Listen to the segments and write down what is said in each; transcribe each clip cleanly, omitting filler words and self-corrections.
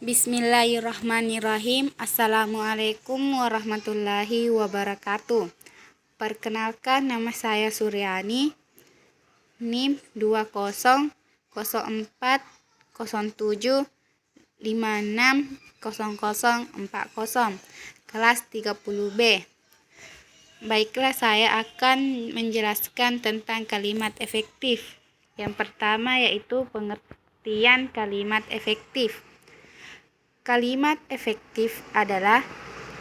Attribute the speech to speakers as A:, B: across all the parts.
A: Bismillahirrahmanirrahim. Assalamualaikum warahmatullahi wabarakatuh. Perkenalkan, nama saya Suryani, NIM 20,07,56,0040, kelas 30B. Baiklah, saya akan menjelaskan tentang kalimat efektif. Yang pertama yaitu pengertian kalimat efektif. Kalimat efektif adalah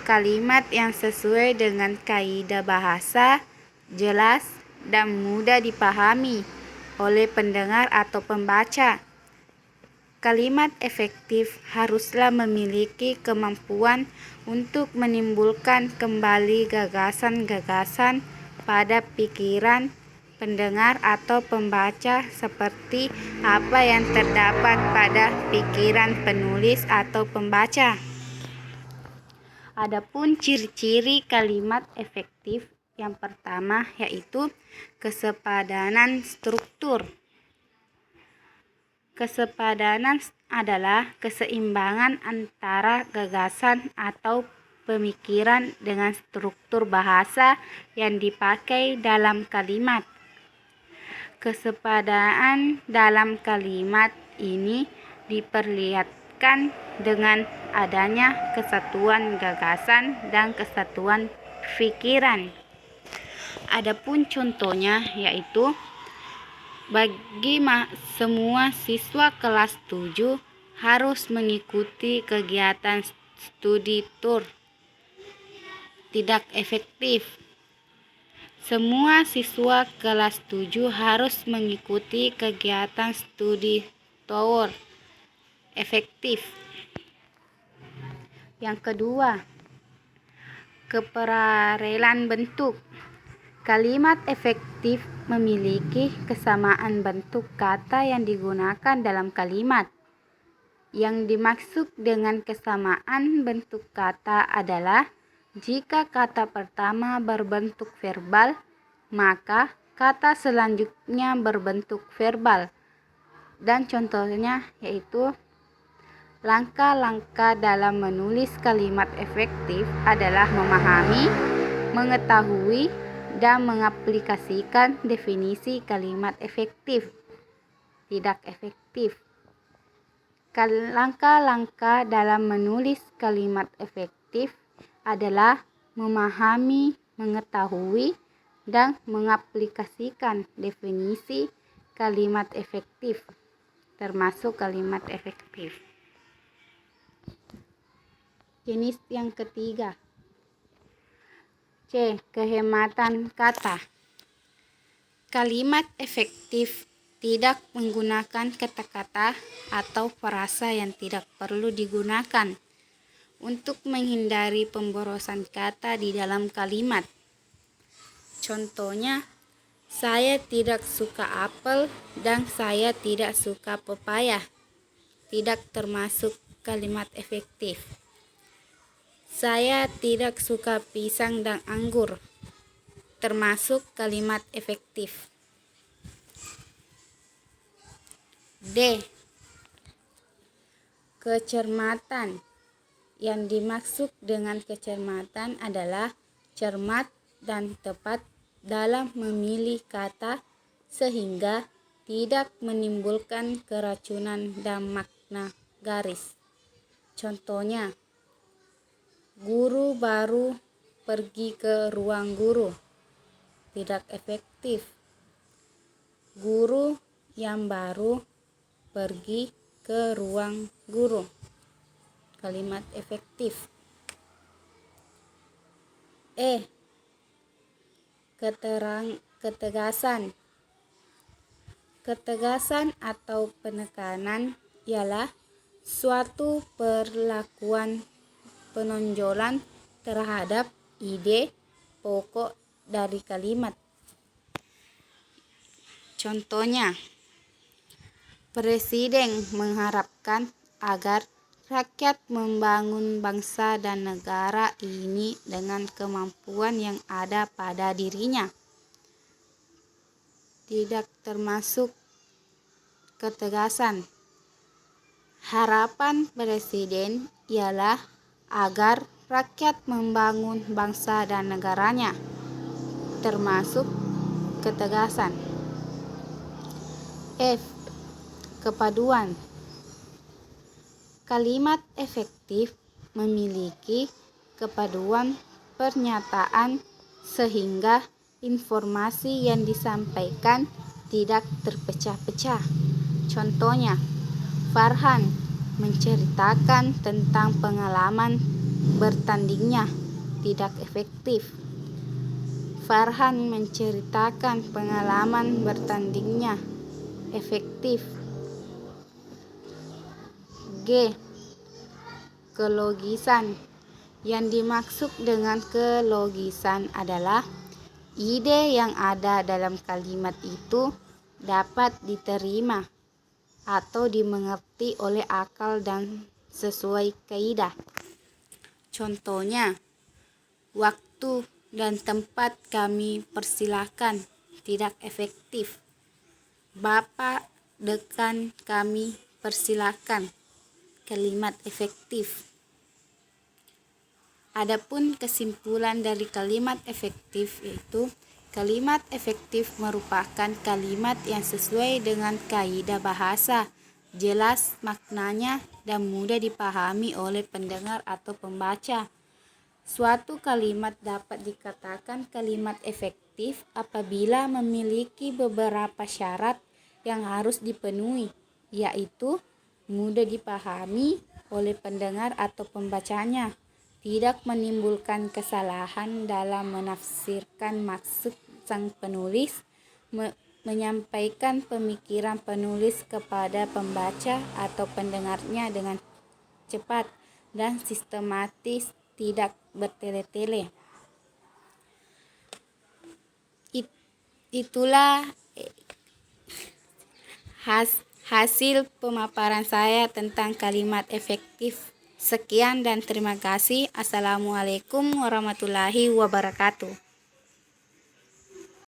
A: kalimat yang sesuai dengan kaidah bahasa, jelas, dan mudah dipahami oleh pendengar atau pembaca. Kalimat efektif haruslah memiliki kemampuan untuk menimbulkan kembali gagasan-gagasan pada pikiran pendengar atau pembaca seperti apa yang terdapat pada pikiran penulis atau pembaca. Adapun ciri-ciri kalimat efektif, yang pertama yaitu kesepadanan struktur. Kesepadanan adalah keseimbangan antara gagasan atau pemikiran dengan struktur bahasa yang dipakai dalam kalimat. Kesepadan dalam kalimat ini diperlihatkan dengan adanya kesatuan gagasan dan kesatuan pikiran. Adapun contohnya yaitu bagi semua siswa kelas 7 harus mengikuti kegiatan studi tour. Tidak efektif. Semua siswa kelas 7 harus mengikuti kegiatan studi tour. Efektif. Yang kedua, keparalelan bentuk. Kalimat efektif memiliki kesamaan bentuk kata yang digunakan dalam kalimat. Yang dimaksud dengan kesamaan bentuk kata adalah jika kata pertama berbentuk verbal, maka kata selanjutnya berbentuk verbal. Dan contohnya yaitu langkah-langkah dalam menulis kalimat efektif adalah memahami, mengetahui, dan mengaplikasikan definisi kalimat efektif. Tidak efektif. Langkah-langkah dalam menulis kalimat efektif adalah memahami, mengetahui, dan mengaplikasikan definisi kalimat efektif, termasuk kalimat efektif. Jenis yang ketiga, C. Kehematan kata. Kalimat efektif tidak menggunakan kata-kata atau frasa yang tidak perlu digunakan untuk menghindari pemborosan kata di dalam kalimat. Contohnya, saya tidak suka apel dan saya tidak suka pepaya. Tidak termasuk kalimat efektif. Saya tidak suka pisang dan anggur. Termasuk kalimat efektif. D. Kecermatan. Yang dimaksud dengan kecermatan adalah cermat dan tepat dalam memilih kata sehingga tidak menimbulkan keracunan dan makna garis. Contohnya, guru baru pergi ke ruang guru. Tidak efektif. Guru yang baru pergi ke ruang guru. Kalimat efektif. E. Ketegasan. Ketegasan atau penekanan ialah suatu perlakuan penonjolan terhadap ide pokok dari kalimat. Contohnya, Presiden mengharapkan agar rakyat membangun bangsa dan negara ini dengan kemampuan yang ada pada dirinya. Tidak termasuk ketegasan. Harapan Presiden ialah agar rakyat membangun bangsa dan negaranya, termasuk ketegasan. F. Kepaduan. Kalimat efektif memiliki kepaduan pernyataan sehingga informasi yang disampaikan tidak terpecah-pecah. Contohnya, Farhan menceritakan tentang pengalaman bertandingnya, tidak efektif. Farhan menceritakan pengalaman bertandingnya, efektif. G. Kelogisan. Yang dimaksud dengan kelogisan adalah ide yang ada dalam kalimat itu dapat diterima atau dimengerti oleh akal dan sesuai kaidah. Contohnya, waktu dan tempat kami persilahkan, tidak efektif. Bapak dekan kami persilahkan, kalimat efektif. Adapun kesimpulan dari kalimat efektif yaitu kalimat efektif merupakan kalimat yang sesuai dengan kaidah bahasa, jelas maknanya dan mudah dipahami oleh pendengar atau pembaca. Suatu kalimat dapat dikatakan kalimat efektif apabila memiliki beberapa syarat yang harus dipenuhi, yaitu mudah dipahami oleh pendengar atau pembacanya, tidak menimbulkan kesalahan dalam menafsirkan maksud sang penulis, menyampaikan pemikiran penulis kepada pembaca atau pendengarnya dengan cepat dan sistematis, tidak bertele-tele. Itulah hasil pemaparan saya tentang kalimat efektif. Sekian dan terima kasih. Assalamualaikum warahmatullahi wabarakatuh.